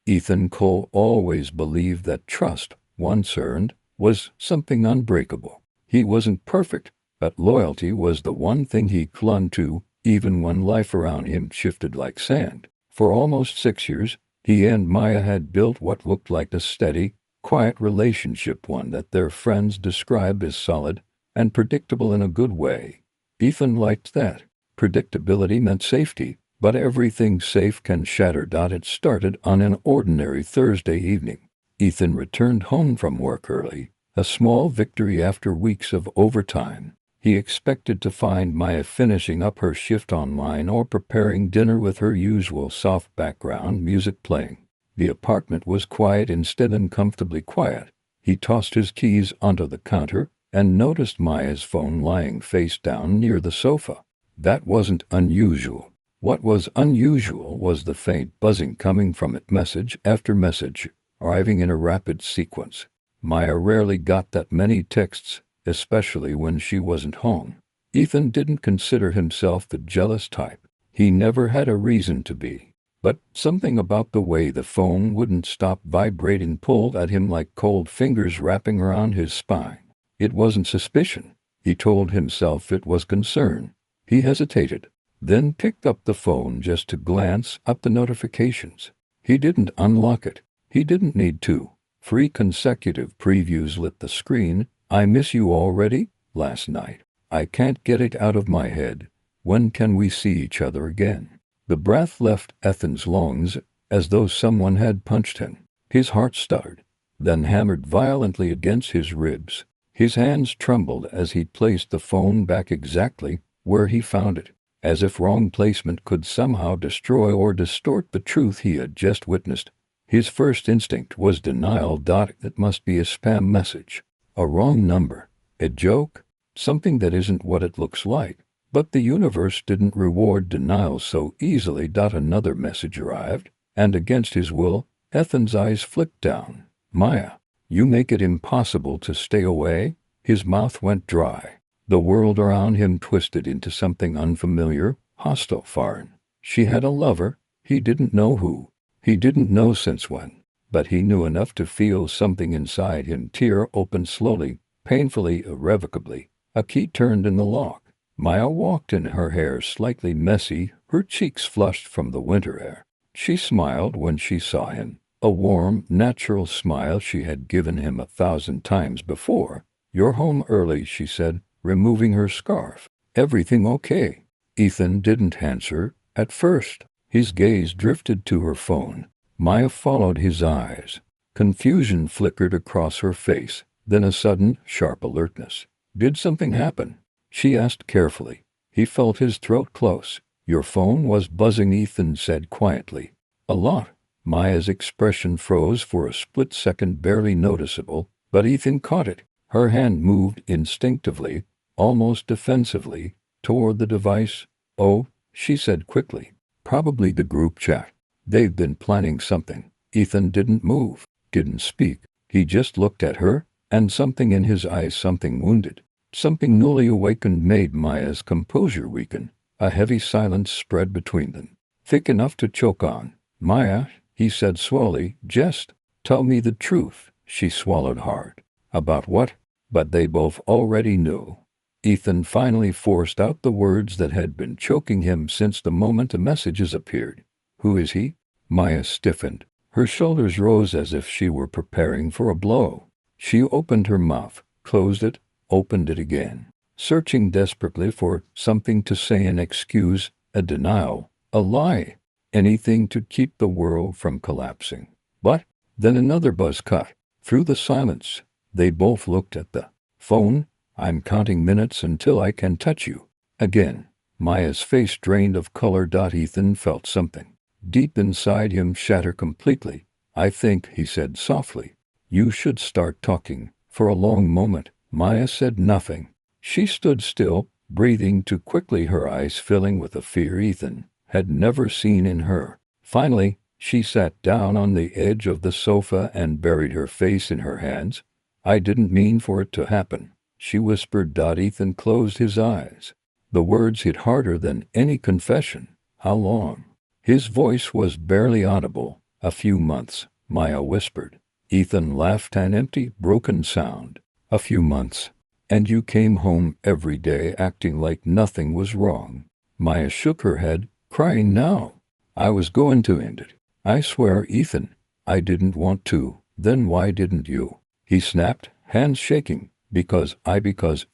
Ethan Cole always believed that trust, once earned, was something unbreakable. He wasn't perfect, but loyalty was the one thing he clung to, even when life around him shifted like sand. For almost 6 years, he and Maya had built what looked like a steady, quiet relationship, one that their friends described as solid and predictable in a good way. Ethan liked that. Predictability meant safety, but everything safe can shatter. It started on an ordinary Thursday evening. Ethan returned home from work early, a small victory after weeks of overtime. He expected to find Maya finishing up her shift online or preparing dinner with her usual soft background music playing. The apartment was quiet, instead uncomfortably quiet. He tossed his keys onto the counter and noticed Maya's phone lying face down near the sofa. That wasn't unusual. What was unusual was the faint buzzing coming from it, message after message, arriving in a rapid sequence. Maya rarely got that many texts, especially when she wasn't home. Ethan didn't consider himself the jealous type. He never had a reason to be. But something about the way the phone wouldn't stop vibrating pulled at him like cold fingers wrapping around his spine. It wasn't suspicion. He told himself it was concern. He hesitated, then picked up the phone just to glance up the notifications. He didn't unlock it. He didn't need to. 3 consecutive previews lit the screen. I miss you already? Last night. I can't get it out of my head. When can we see each other again? The breath left Ethan's lungs as though someone had punched him. His heart stuttered, then hammered violently against his ribs. His hands trembled as he placed the phone back exactly where he found it, as if wrong placement could somehow destroy or distort the truth he had just witnessed. His first instinct was denial. It must be a spam message, a wrong number, a joke, something that isn't what it looks like. But the universe didn't reward denial so easily. Another message arrived, and against his will, Ethan's eyes flicked down. Maya, you make it impossible to stay away. His mouth went dry. The world around him twisted into something unfamiliar, hostile, foreign. She had a lover. He didn't know who. He didn't know since when. But he knew enough to feel something inside him tear open slowly, painfully, irrevocably. A key turned in the lock. Maya walked in, her hair slightly messy, her cheeks flushed from the winter air. She smiled when she saw him, a warm, natural smile she had given him 1,000 times before. You're home early, she said, removing her scarf. Everything okay? Ethan didn't answer at first. His gaze drifted to her phone. Maya followed his eyes. Confusion flickered across her face, then a sudden, sharp alertness. Did something happen? She asked carefully. He felt his throat close. Your phone was buzzing, Ethan said quietly. A lot. Maya's expression froze for a split second, barely noticeable, but Ethan caught it. Her hand moved instinctively, almost defensively, toward the device. Oh, she said quickly. Probably the group chat. They've been planning something. Ethan didn't move, didn't speak. He just looked at her, and something in his eyes, something wounded, something newly awakened, made Maya's composure weaken. A heavy silence spread between them, thick enough to choke on. Maya, he said slowly, just tell me the truth. She swallowed hard. About what? But they both already knew. Ethan finally forced out the words that had been choking him since the moment the messages appeared. Who is he? Maya stiffened. Her shoulders rose as if she were preparing for a blow. She opened her mouth, closed it, opened it again, searching desperately for something to say, an excuse, a denial, a lie, anything to keep the world from collapsing. But then another buzz cut through the silence. They both looked at the phone. I'm counting minutes until I can touch you again. Maya's face drained of color. Ethan felt something deep inside him shatter completely. I think, he said softly, you should start talking. For a long moment, Maya said nothing. She stood still, breathing too quickly, her eyes filling with a fear Ethan had never seen in her. Finally, she sat down on the edge of the sofa and buried her face in her hands. I didn't mean for it to happen, she whispered. Ethan closed his eyes. The words hit harder than any confession. How long? His voice was barely audible, A few months, Maya whispered. Ethan laughed, an empty, broken sound. A few months. And you came home every day acting like nothing was wrong. Maya shook her head, crying now. I was going to end it. I swear, Ethan, I didn't want to. Then why didn't you? He snapped, hands shaking. Because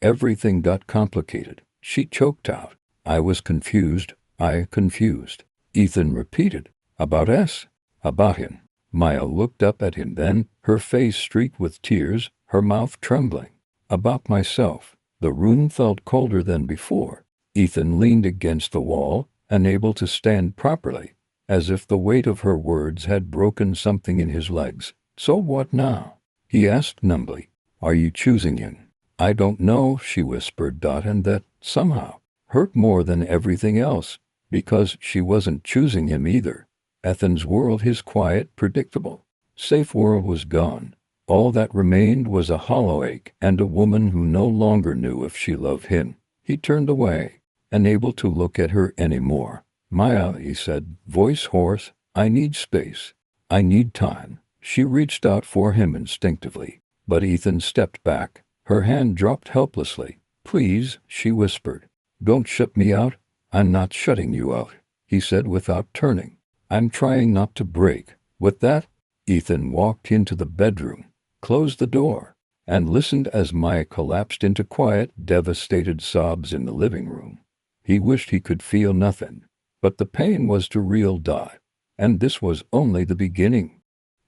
everything got complicated. She choked out. I was confused. Confused. Ethan repeated. About us? About him. Maya looked up at him then, her face streaked with tears, her mouth trembling. About myself. The room felt colder than before. Ethan leaned against the wall, unable to stand properly, as if the weight of her words had broken something in his legs. So what now? He asked numbly. Are you choosing him? I don't know, she whispered, and that, somehow, hurt more than everything else, because she wasn't choosing him either. Ethan's world, his quiet, predictable, safe world, was gone. All that remained was a hollow ache and a woman who no longer knew if she loved him. He turned away, unable to look at her anymore. Maya, he said, voice hoarse, I need space. I need time. She reached out for him instinctively, but Ethan stepped back. Her hand dropped helplessly. Please, she whispered. Don't shut me out. I'm not shutting you out, he said without turning. I'm trying not to break. With that, Ethan walked into the bedroom, closed the door, and listened as Maya collapsed into quiet, devastated sobs in the living room. He wished he could feel nothing, but the pain was too real. And this was only the beginning.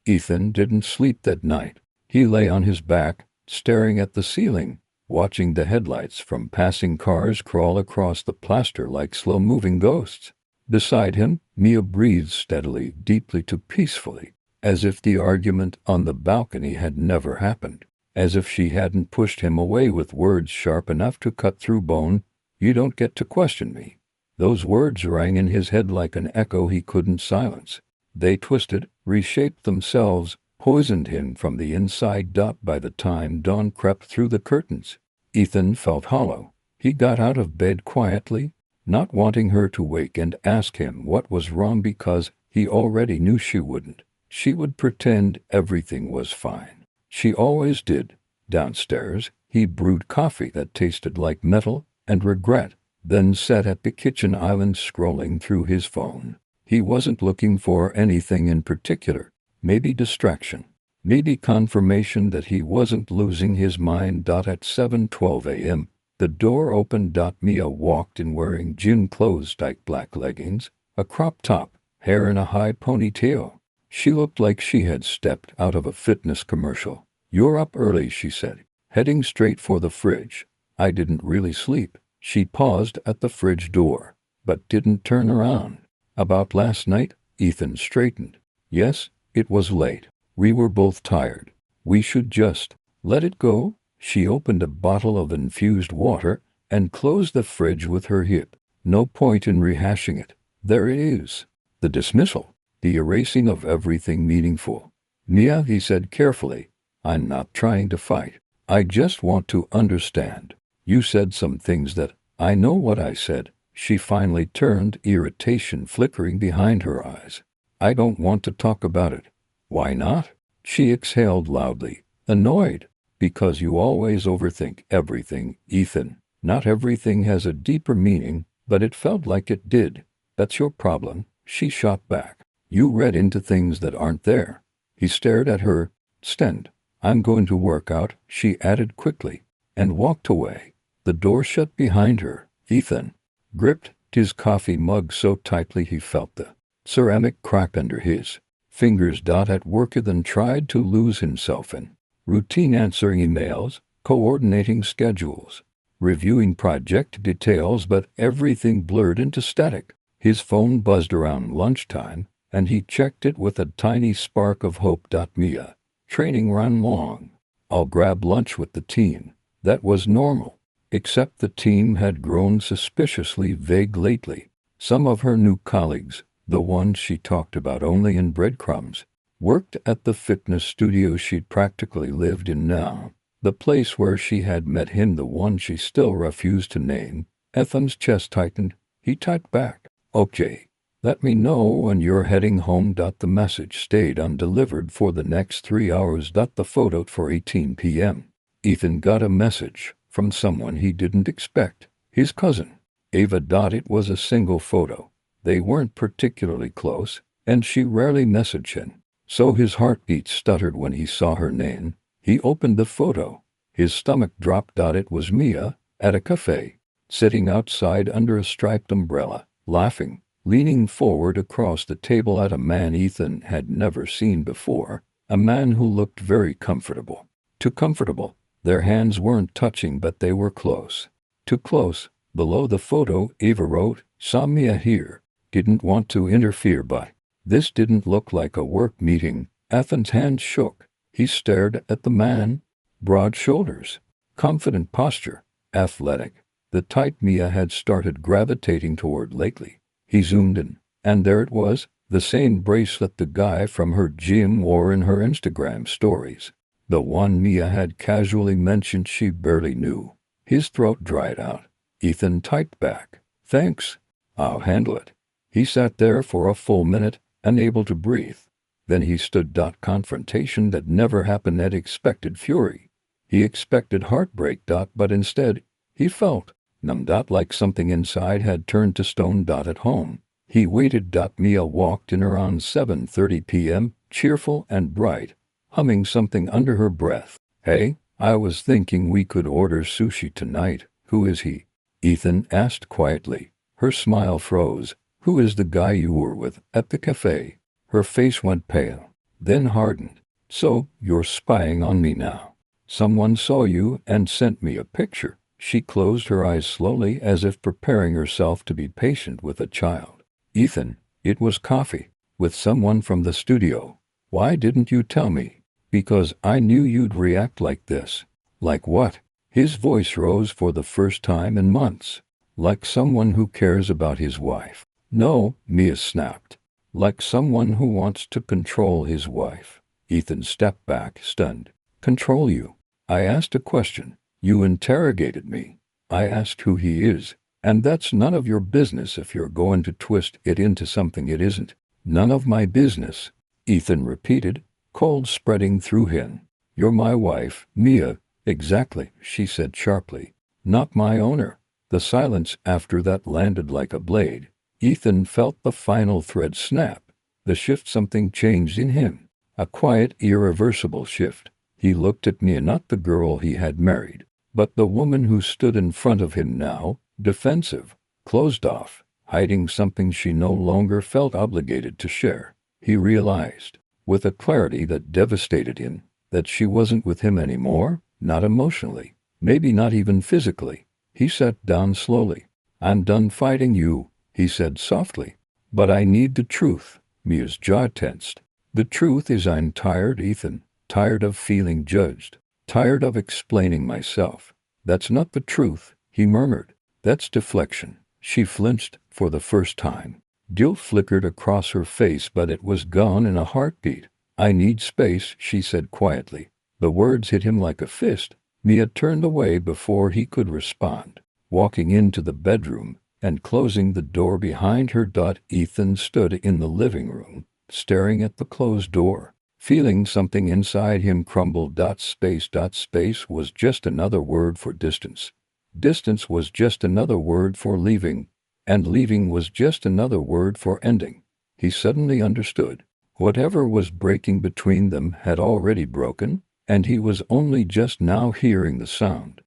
Ethan didn't sleep that night. He lay on his back, staring at the ceiling, watching the headlights from passing cars crawl across the plaster like slow-moving ghosts. Beside him, Mia breathed steadily, deeply, too peacefully, as if the argument on the balcony had never happened, as if she hadn't pushed him away with words sharp enough to cut through bone. You don't get to question me. Those words rang in his head like an echo he couldn't silence. They twisted, reshaped themselves, poisoned him from the inside. By the time dawn crept through the curtains, Ethan felt hollow. He got out of bed quietly, not wanting her to wake and ask him what was wrong, because he already knew she wouldn't. She would pretend everything was fine. She always did. Downstairs, he brewed coffee that tasted like metal and regret, then sat at the kitchen island scrolling through his phone. He wasn't looking for anything in particular. Maybe distraction. Maybe confirmation that he wasn't losing his mind. At 7:12 a.m., the door opened. Mia walked in wearing gym clothes, tight black leggings, a crop top, hair in a high ponytail. She looked like she had stepped out of a fitness commercial. You're up early, she said, heading straight for the fridge. I didn't really sleep. She paused at the fridge door, but didn't turn around. About last night? Ethan straightened. Yes, it was late. We were both tired. We should just let it go. She opened a bottle of infused water and closed the fridge with her hip. No point in rehashing it. There it is. The dismissal. The erasing of everything meaningful. Mia, he said carefully, I'm not trying to fight. I just want to understand. You said some things that I know what I said. She finally turned, irritation flickering behind her eyes. I don't want to talk about it. Why not? She exhaled loudly, annoyed. Because you always overthink everything, Ethan. Not everything has a deeper meaning, but it felt like it did. That's your problem, she shot back. You read into things that aren't there. He stared at her. Stand. I'm going to work out, she added quickly, and walked away. The door shut behind her. Ethan gripped his coffee mug so tightly he felt the ceramic crack under his fingers. At work, then tried to lose himself in routine, answering emails, coordinating schedules, reviewing project details, but everything blurred into static. His phone buzzed around lunchtime, and he checked it with a tiny spark of hope. Mia, training ran long. I'll grab lunch with the team. That was normal, except the team had grown suspiciously vague lately. Some of her new colleagues, the ones she talked about only in breadcrumbs, worked at the fitness studio she'd practically lived in now, the place where she had met him, the one she still refused to name. Ethan's chest tightened. He typed back, okay. Let me know when you're heading home. The message stayed undelivered for the next 3 hours. The photo for 18 p.m. Ethan got a message from someone he didn't expect, his cousin, Ava. It was a single photo. They weren't particularly close, and she rarely messaged him. So his heartbeat stuttered when he saw her name. He opened the photo. His stomach dropped. It was Mia, at a cafe, sitting outside under a striped umbrella, laughing, leaning forward across the table at a man Ethan had never seen before, a man who looked very comfortable. Too comfortable. Their hands weren't touching, but they were close. Too close. Below the photo, Ava wrote, "Saw Mia here. Didn't want to interfere, but..." This didn't look like a work meeting. Ethan's hand shook. He stared at the man. Broad shoulders. Confident posture. Athletic. The type Mia had started gravitating toward lately. He zoomed in, and there it was, the same bracelet the guy from her gym wore in her Instagram stories. The one Mia had casually mentioned she barely knew. His throat dried out. Ethan typed back, "Thanks. I'll handle it." He sat there for a full minute, unable to breathe. Then he stood. Confrontation that never happened. Ed expected fury. He expected heartbreak. But instead, he felt numb. Like something inside had turned to stone. At home, he waited. Mia walked in around 7:30 p.m., cheerful and bright, humming something under her breath. "Hey, I was thinking we could order sushi tonight." "Who is he?" Ethan asked quietly. Her smile froze. "Who is the guy you were with at the cafe?" Her face went pale, then hardened. "So, you're spying on me now. Someone saw you and sent me a picture." She closed her eyes slowly, as if preparing herself to be patient with a child. "Ethan, it was coffee. With someone from the studio. Why didn't you tell me?" "Because I knew you'd react like this." "Like what?" His voice rose for the first time in months. "Like someone who cares about his wife." "No," Mia snapped. "Like someone who wants to control his wife." Ethan stepped back, stunned. "Control you?" "I asked a question. You interrogated me. I asked who he is, and that's none of your business if you're going to twist it into something it isn't." "None of my business," Ethan repeated, cold spreading through him. "You're my wife, Mia." "Exactly," she said sharply. "Not my owner." The silence after that landed like a blade. Ethan felt the final thread snap. The shift. Something changed in him. A quiet, irreversible shift. He looked at Mia, not the girl he had married, but the woman who stood in front of him now, defensive, closed off, hiding something she no longer felt obligated to share. He realized, with a clarity that devastated him, that she wasn't with him anymore, not emotionally, maybe not even physically. He sat down slowly. "I'm done fighting you," he said softly. "But I need the truth." Mia's jaw tensed. "The truth is I'm tired, Ethan. Tired of feeling judged. Tired of explaining myself." "That's not the truth," he murmured. "That's deflection." She flinched for the first time. Guilt flickered across her face, but it was gone in a heartbeat. "I need space," she said quietly. The words hit him like a fist. Mia turned away before he could respond, walking into the bedroom and closing the door behind her. Ethan stood in the living room, staring at the closed door, feeling something inside him crumble. Space was just another word for distance. Distance was just another word for leaving, and leaving was just another word for ending. He suddenly understood. Whatever was breaking between them had already broken, and he was only just now hearing the sound.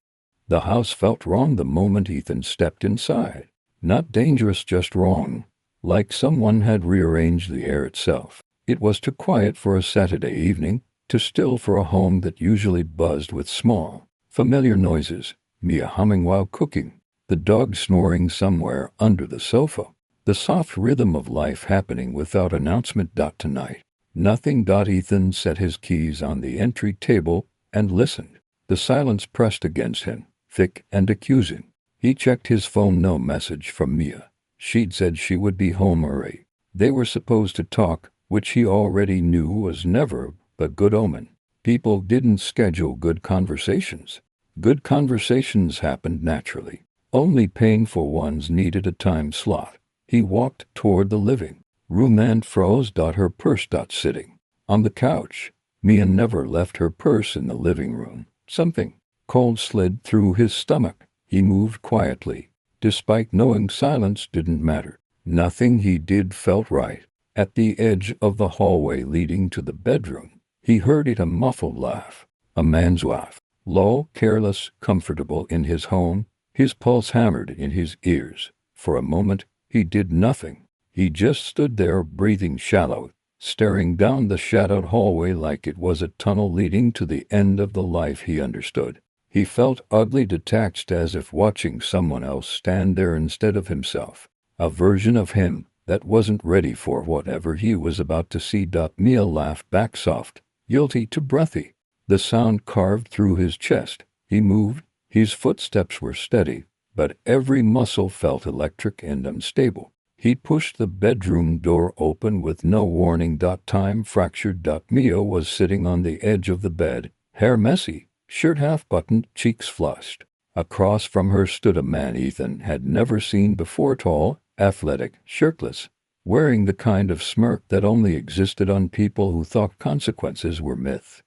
The house felt wrong the moment Ethan stepped inside. Not dangerous, just wrong. Like someone had rearranged the air itself. It was too quiet for a Saturday evening, too still for a home that usually buzzed with small, familiar noises. Mia humming while cooking. The dog snoring somewhere under the sofa. The soft rhythm of life happening without announcement. Tonight, nothing. Ethan set his keys on the entry table and listened. The silence pressed against him, thick and accusing. He checked his phone. No message from Mia. She'd said she would be home early. They were supposed to talk, which he already knew was never a good omen. People didn't schedule good conversations. Good conversations happened naturally. Only painful ones needed a time slot. He walked toward the living room and froze. Her purse sitting on the couch. Mia never left her purse in the living room. Something cold slid through his stomach. He moved quietly, despite knowing silence didn't matter. Nothing he did felt right. At the edge of the hallway leading to the bedroom, he heard a muffled laugh. A man's laugh. Low, careless, comfortable in his home. His pulse hammered in his ears. For a moment, he did nothing. He just stood there, breathing shallow, staring down the shadowed hallway like it was a tunnel leading to the end of the life he understood. He felt oddly detached, as if watching someone else stand there instead of himself. A version of him that wasn't ready for whatever he was about to see. Mia laughed back, soft, guilty to breathy. The sound carved through his chest. He moved. His footsteps were steady, but every muscle felt electric and unstable. He pushed the bedroom door open with no warning. Time fractured. Mia was sitting on the edge of the bed, hair messy, shirt half buttoned, cheeks flushed. Across from her stood a man Ethan had never seen before, tall, athletic, shirtless, wearing the kind of smirk that only existed on people who thought consequences were myth.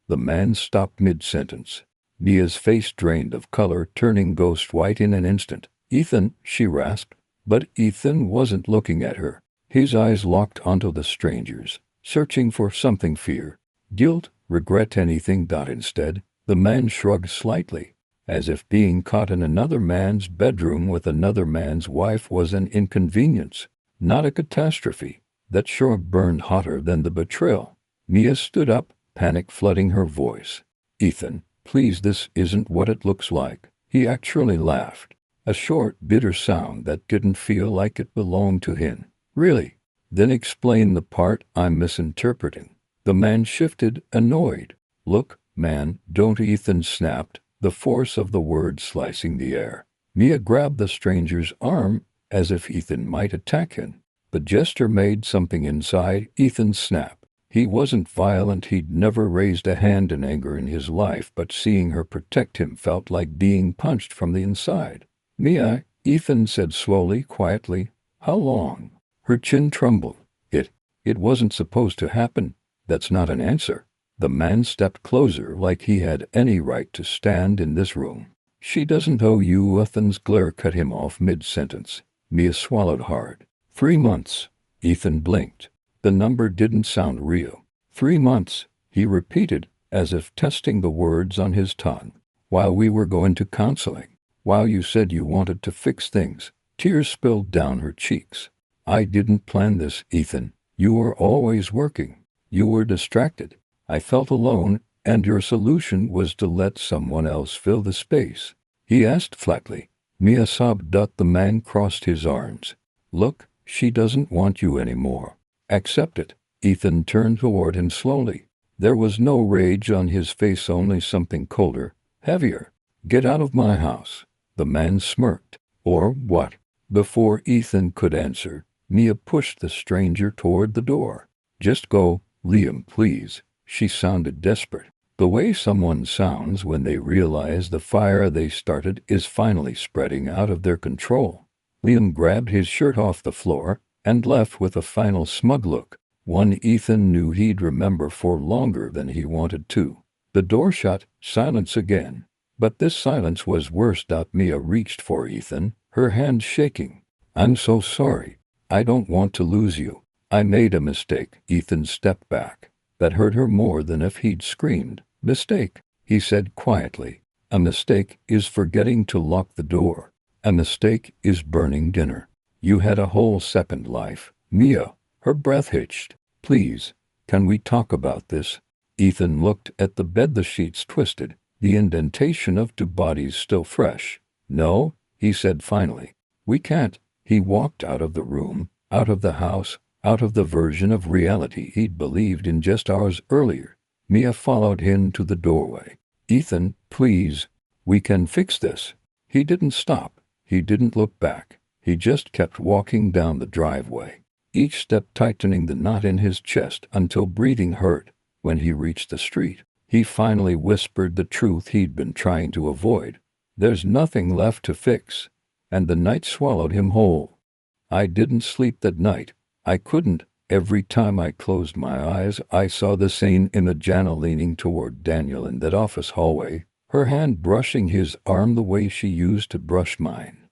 The man stopped mid-sentence. Mia's face drained of color, turning ghost white in an instant. "Ethan," she rasped. But Ethan wasn't looking at her. His eyes locked onto the stranger's, searching for something: fear, guilt, regret, anything. Instead, the man shrugged slightly, as if being caught in another man's bedroom with another man's wife was an inconvenience, not a catastrophe. That sure burned hotter than the betrayal. Mia stood up, panic flooding her voice. "Ethan, please, this isn't what it looks like." He actually laughed. A short, bitter sound that didn't feel like it belonged to him. "Really? Then explain the part I'm misinterpreting." The man shifted, annoyed. "Look, man, don't," Ethan snapped, the force of the word slicing the air. Mia grabbed the stranger's arm, as if Ethan might attack him. The gesture made something inside Ethan snap. He wasn't violent, he'd never raised a hand in anger in his life, but seeing her protect him felt like being punched from the inside. "Mia," Ethan said slowly, quietly. "How long?" Her chin trembled. It wasn't supposed to happen." "That's not an answer." The man stepped closer, like he had any right to stand in this room. "She doesn't owe you." Ethan's glare cut him off mid-sentence. Mia swallowed hard. 3 months. Ethan blinked. The number didn't sound real. 3 months, he repeated, as if testing the words on his tongue. "While we were going to counseling. While you said you wanted to fix things." Tears spilled down her cheeks. "I didn't plan this, Ethan. You were always working. You were distracted. I felt alone, and your solution was to let someone else fill the space." He asked flatly. Mia sobbed. The man crossed his arms. "Look, she doesn't want you anymore. Accept it." Ethan turned toward him slowly. There was no rage on his face, only something colder, heavier. "Get out of my house." The man smirked. "Or what?" Before Ethan could answer, Mia pushed the stranger toward the door. "Just go, Liam, please." She sounded desperate. The way someone sounds when they realize the fire they started is finally spreading out of their control. Liam grabbed his shirt off the floor and left with a final smug look, one Ethan knew he'd remember for longer than he wanted to. The door shut, silence again. But this silence was worse. Mia reached for Ethan, her hand shaking. "I'm so sorry. I don't want to lose you. I made a mistake." Ethan stepped back. That hurt her more than if he'd screamed. "Mistake," he said quietly. "A mistake is forgetting to lock the door. A mistake is burning dinner. You had a whole second life." "Mia," her breath hitched. "Please, can we talk about this?" Ethan looked at the bed, the sheets twisted, the indentation of 2 bodies still fresh. "No," he said finally. "We can't." He walked out of the room, out of the house, out of the version of reality he'd believed in just hours earlier. Mia followed him to the doorway. "Ethan, please. We can fix this." He didn't stop. He didn't look back. He just kept walking down the driveway, each step tightening the knot in his chest until breathing hurt. When he reached the street, he finally whispered the truth he'd been trying to avoid. "There's nothing left to fix." And the night swallowed him whole. I didn't sleep that night. I couldn't. Every time I closed my eyes, I saw the same image: Anna leaning toward Daniel in that office hallway, her hand brushing his arm the way she used to brush mine.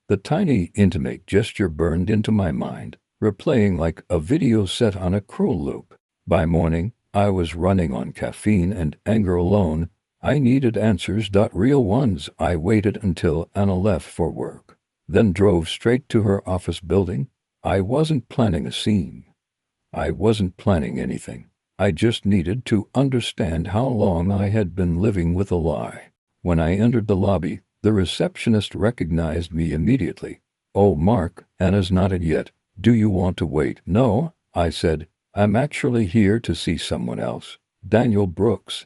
The tiny, intimate gesture burned into my mind, replaying like a video set on a cruel loop. By morning, I was running on caffeine and anger alone. I needed answers, real ones. I waited until Anna left for work, then drove straight to her office building. I wasn't planning a scene. I wasn't planning anything. I just needed to understand how long I had been living with a lie. When I entered the lobby, the receptionist recognized me immediately. "Oh, Mark, Anna's not in yet. Do you want to wait?" "No," I said. "I'm actually here to see someone else. Daniel Brooks."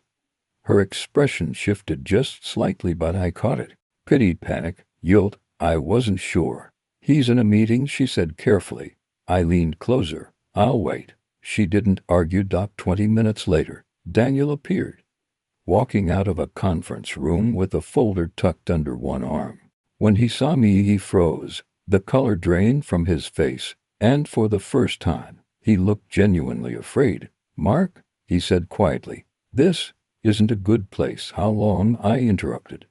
Her expression shifted just slightly, but I caught it. Pity, panic, guilt. I wasn't sure. "He's in a meeting," she said carefully. I leaned closer. "I'll wait." She didn't argue. 20 minutes later, Daniel appeared, walking out of a conference room with a folder tucked under one arm. When he saw me, he froze. The color drained from his face, and for the first time, he looked genuinely afraid. "Mark," he said quietly, "this isn't a good place." "How long?" I interrupted.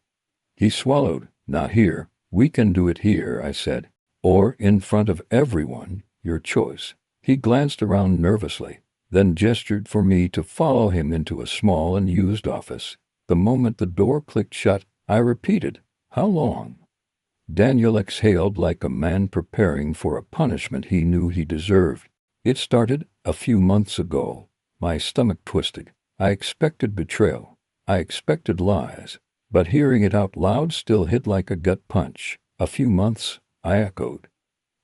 He swallowed. "Not here. We can do it here," I said. "Or in front of everyone. Your choice." He glanced around nervously, then gestured for me to follow him into a small unused office. The moment the door clicked shut, I repeated, "How long?" Daniel exhaled like a man preparing for a punishment he knew he deserved. "It started a few months ago." My stomach twisted. I expected betrayal. I expected lies. But hearing it out loud still hit like a gut punch. "A few months," I echoed.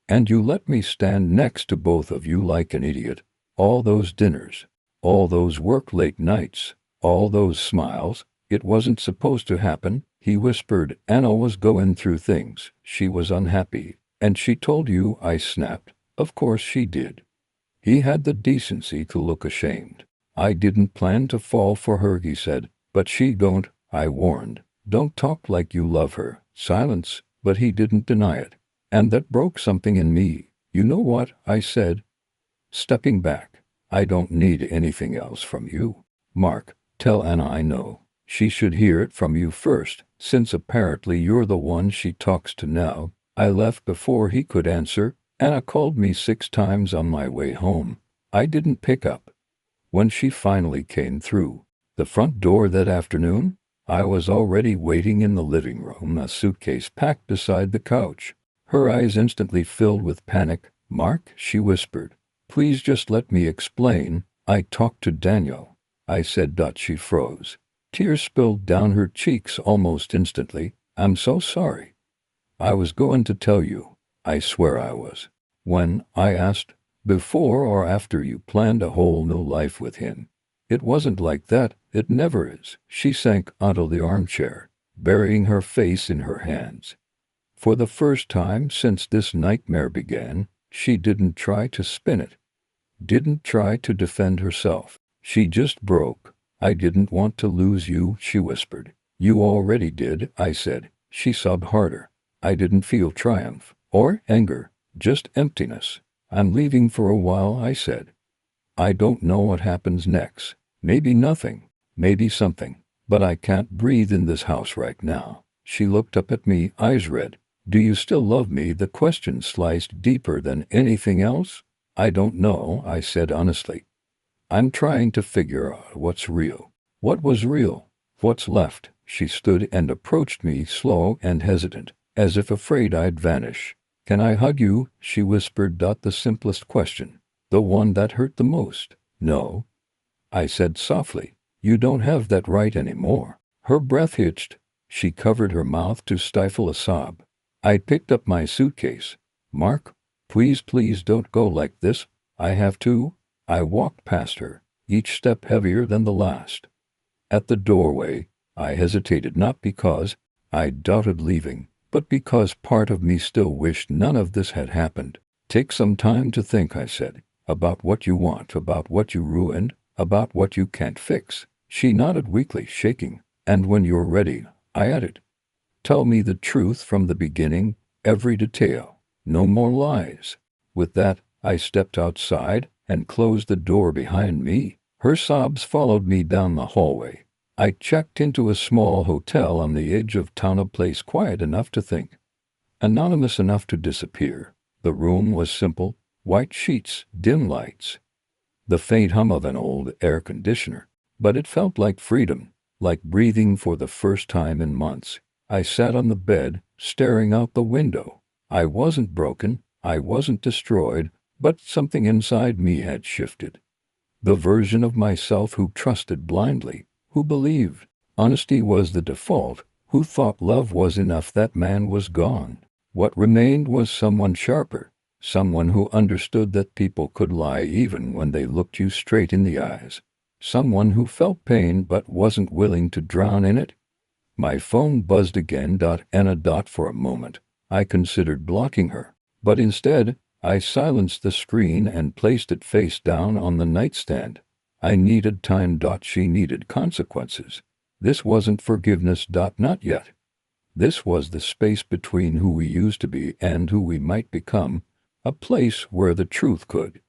"And you let me stand next to both of you like an idiot. All those dinners, all those work late nights, all those smiles. It wasn't supposed to happen," he whispered. "Anna was going through things. She was unhappy. And she told you." I snapped. "Of course she did." He had the decency to look ashamed. "I didn't plan to fall for her," he said. "But she don't," I warned. "Don't talk like you love her." Silence, but he didn't deny it. And that broke something in me. "You know what?" I said, stepping back. "I don't need anything else from you. Mark, tell Anna I know. She should hear it from you first, since apparently you're the one she talks to now." I left before he could answer. Anna called me 6 times on my way home. I didn't pick up. When she finally came through the front door that afternoon, I was already waiting in the living room, a suitcase packed beside the couch. Her eyes instantly filled with panic. "Mark," she whispered, "please just let me explain. I talked to Daniel." I said. She froze. Tears spilled down her cheeks almost instantly. "I'm so sorry. I was going to tell you." I swear I was. "When?" I asked. "Before or after you planned a whole new life with him?" "It wasn't like that. It never is." She sank onto the armchair, burying her face in her hands. For the first time since this nightmare began, she didn't try to spin it, didn't try to defend herself. She just broke. "I didn't want to lose you," she whispered. "You already did," I said. She sobbed harder. "I didn't feel triumph or anger, just emptiness." "I'm leaving for a while," I said. "I don't know what happens next. Maybe nothing, maybe something. But I can't breathe in this house right now." She looked up at me, eyes red. "Do you still love me?" The question sliced deeper than anything else. "I don't know," I said honestly. "I'm trying to figure out what's real. What was real? What's left?" She stood and approached me, slow and hesitant, as if afraid I'd vanish. "Can I hug you?" she whispered. The simplest question, the one that hurt the most. "No," I said softly. "You don't have that right anymore." Her breath hitched. She covered her mouth to stifle a sob. I picked up my suitcase. "Mark, please, please don't go like this. I have to." I walked past her, each step heavier than the last. At the doorway, I hesitated, not because I doubted leaving, but because part of me still wished none of this had happened. "Take some time to think," I said, "about what you want, about what you ruined, about what you can't fix." She nodded weakly, shaking. "And when you're ready," I added, "tell me the truth from the beginning, every detail." No more lies. With that, I stepped outside and closed the door behind me. Her sobs followed me down the hallway. I checked into a small hotel on the edge of town, a place quiet enough to think, anonymous enough to disappear. The room was simple, white sheets, dim lights, the faint hum of an old air conditioner. But it felt like freedom, like breathing for the first time in months. I sat on the bed, staring out the window. I wasn't broken, I wasn't destroyed, but something inside me had shifted. The version of myself who trusted blindly, who believed honesty was the default, who thought love was enough, that man was gone. What remained was someone sharper, someone who understood that people could lie even when they looked you straight in the eyes. Someone who felt pain but wasn't willing to drown in it. My phone buzzed again. For a moment, I considered blocking her, but instead, I silenced the screen and placed it face down on the nightstand. I needed time. She needed consequences. This wasn't forgiveness. Not yet. This was the space between who we used to be and who we might become, a place where the truth could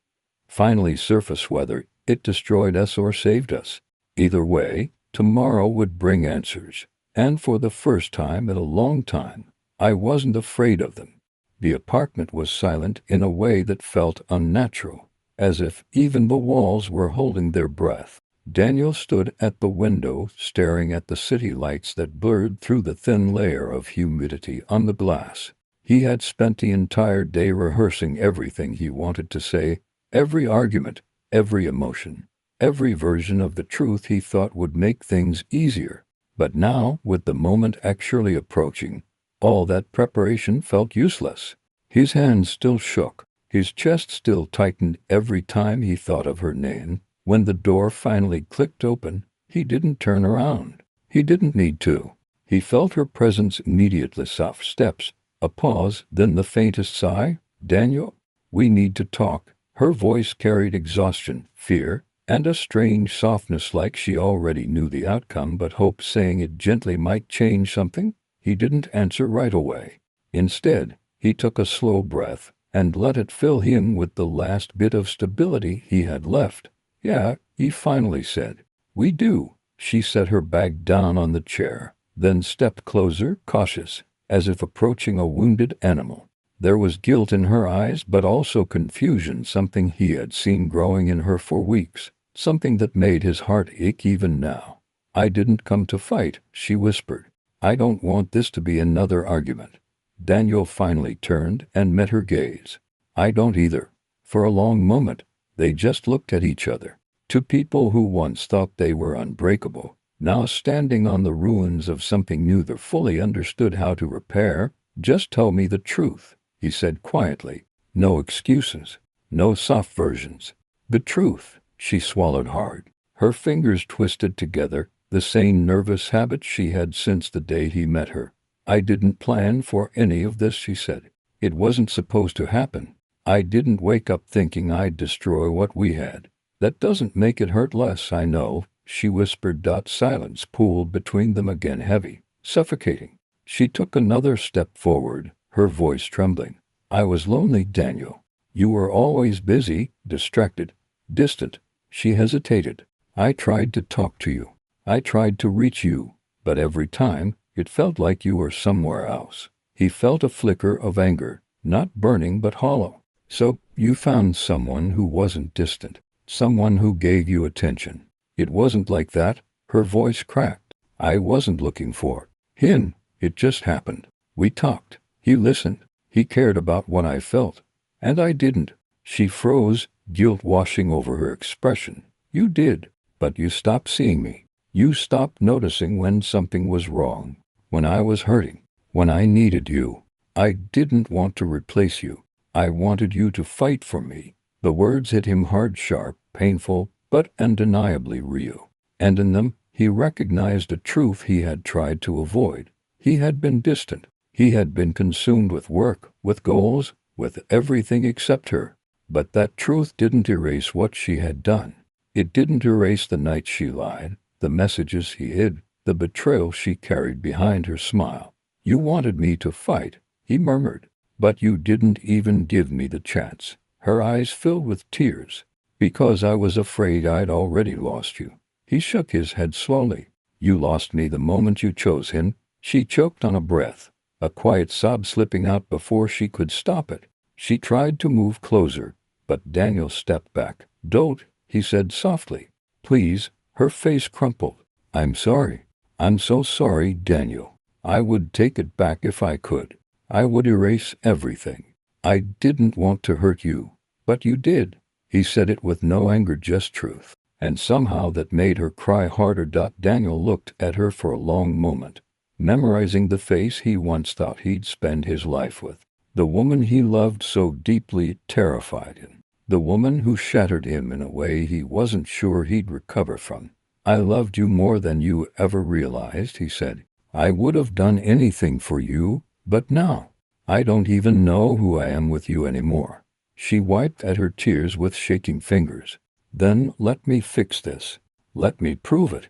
finally surface, whether it destroyed us or saved us. Either way, tomorrow would bring answers. And for the first time in a long time, I wasn't afraid of them. The apartment was silent in a way that felt unnatural, as if even the walls were holding their breath. Daniel stood at the window, staring at the city lights that blurred through the thin layer of humidity on the glass. He had spent the entire day rehearsing everything he wanted to say, every argument, every emotion, every version of the truth he thought would make things easier. But now, with the moment actually approaching, all that preparation felt useless. His hands still shook, his chest still tightened every time he thought of her name. When the door finally clicked open, he didn't turn around. He didn't need to. He felt her presence immediately. Soft steps, a pause, then the faintest sigh. "Daniel, we need to talk." Her voice carried exhaustion, fear, and a strange softness, like she already knew the outcome but hoped saying it gently might change something. He didn't answer right away. Instead, he took a slow breath and let it fill him with the last bit of stability he had left. "Yeah," he finally said. "We do." She set her bag down on the chair, then stepped closer, cautious, as if approaching a wounded animal. There was guilt in her eyes, but also confusion, something he had seen growing in her for weeks, something that made his heart ache even now. "I didn't come to fight," she whispered. "I don't want this to be another argument." Daniel finally turned and met her gaze. "I don't either." For a long moment, they just looked at each other. Two people who once thought they were unbreakable, now standing on the ruins of something new they fully understood how to repair. "Just tell me the truth," he said quietly. "No excuses, no soft versions. The truth." She swallowed hard. Her fingers twisted together, the same nervous habit she had since the day he met her. "I didn't plan for any of this," she said. "It wasn't supposed to happen. I didn't wake up thinking I'd destroy what we had." "That doesn't make it hurt less, I know," she whispered. Silence pooled between them again, heavy, suffocating. She took another step forward, her voice trembling. "I was lonely, Daniel. You were always busy, distracted, distant." She hesitated. "I tried to talk to you. I tried to reach you, but every time, it felt like you were somewhere else." He felt a flicker of anger, not burning but hollow. "So, you found someone who wasn't distant, someone who gave you attention." "It wasn't like that." Her voice cracked. "I wasn't looking for him. It just happened. We talked. He listened. He cared about what I felt. And I didn't." She froze, guilt washing over her expression. "You did, but you stopped seeing me. You stopped noticing when something was wrong, when I was hurting, when I needed you. I didn't want to replace you. I wanted you to fight for me." The words hit him hard, sharp, painful, but undeniably real. And in them, he recognized a truth he had tried to avoid. He had been distant. He had been consumed with work, with goals, with everything except her. But that truth didn't erase what she had done. It didn't erase the nights she lied, the messages he hid, the betrayal she carried behind her smile. "You wanted me to fight," he murmured. But you didn't even give me the chance. Her eyes filled with tears. Because I was afraid I'd already lost you. He shook his head slowly. You lost me the moment you chose him. She choked on a breath, a quiet sob slipping out before she could stop it. She tried to move closer, but Daniel stepped back. Don't, he said softly. Please. Her face crumpled. I'm sorry. I'm so sorry, Daniel. I would take it back if I could. I would erase everything. I didn't want to hurt you. But you did. He said it with no anger, just truth. And somehow that made her cry harder. Daniel looked at her for a long moment, memorizing the face he once thought he'd spend his life with. The woman he loved so deeply it terrified him. The woman who shattered him in a way he wasn't sure he'd recover from. I loved you more than you ever realized, he said. I would have done anything for you, but now, I don't even know who I am with you anymore. She wiped at her tears with shaking fingers. Then let me fix this. Let me prove it.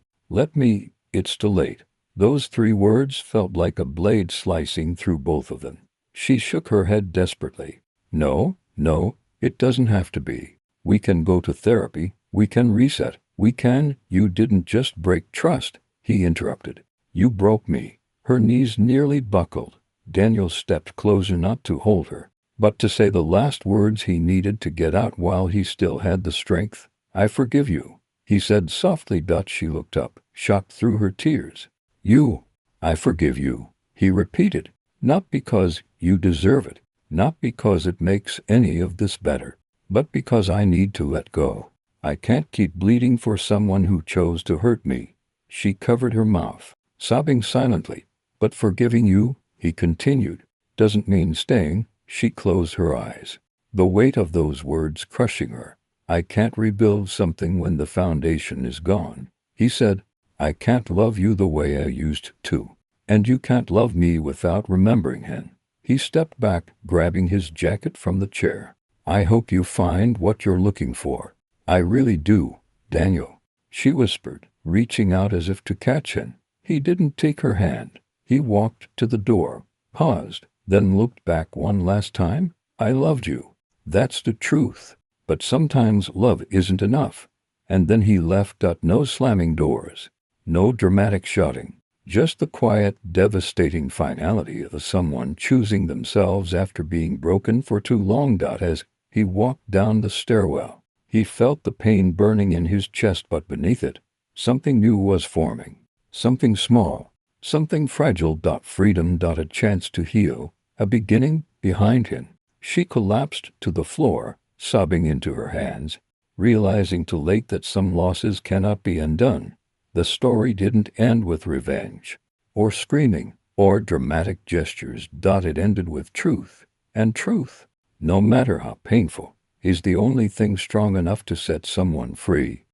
It's too late. Those 3 words felt like a blade slicing through both of them. She shook her head desperately. No, it doesn't have to be. We can go to therapy. We can reset. You didn't just break trust, he interrupted. You broke me. Her knees nearly buckled. Daniel stepped closer, not to hold her, but to say the last words he needed to get out while he still had the strength. I forgive you, he said softly. She looked up, shocked through her tears. I forgive you, he repeated. Not because you deserve it, not because it makes any of this better, but because I need to let go. I can't keep bleeding for someone who chose to hurt me. She covered her mouth, sobbing silently. But forgiving you, he continued, doesn't mean staying. She closed her eyes, the weight of those words crushing her. I can't rebuild something when the foundation is gone, he said. I can't love you the way I used to. And you can't love me without remembering him. He stepped back, grabbing his jacket from the chair. I hope you find what you're looking for. I really do, Daniel, she whispered, reaching out as if to catch him. He didn't take her hand. He walked to the door, paused, then looked back one last time. I loved you. That's the truth. But sometimes love isn't enough. And then he left. No slamming doors. No dramatic shouting. Just the quiet, devastating finality of someone choosing themselves after being broken for too long. As he walked down the stairwell, he felt the pain burning in his chest, but beneath it, something new was forming. Something small. Something fragile. Freedom. A chance to heal. A beginning. Behind him. She collapsed to the floor, sobbing into her hands, realizing too late that some losses cannot be undone. The story didn't end with revenge, or screaming, or dramatic gestures. It ended with truth. And truth, no matter how painful, is the only thing strong enough to set someone free.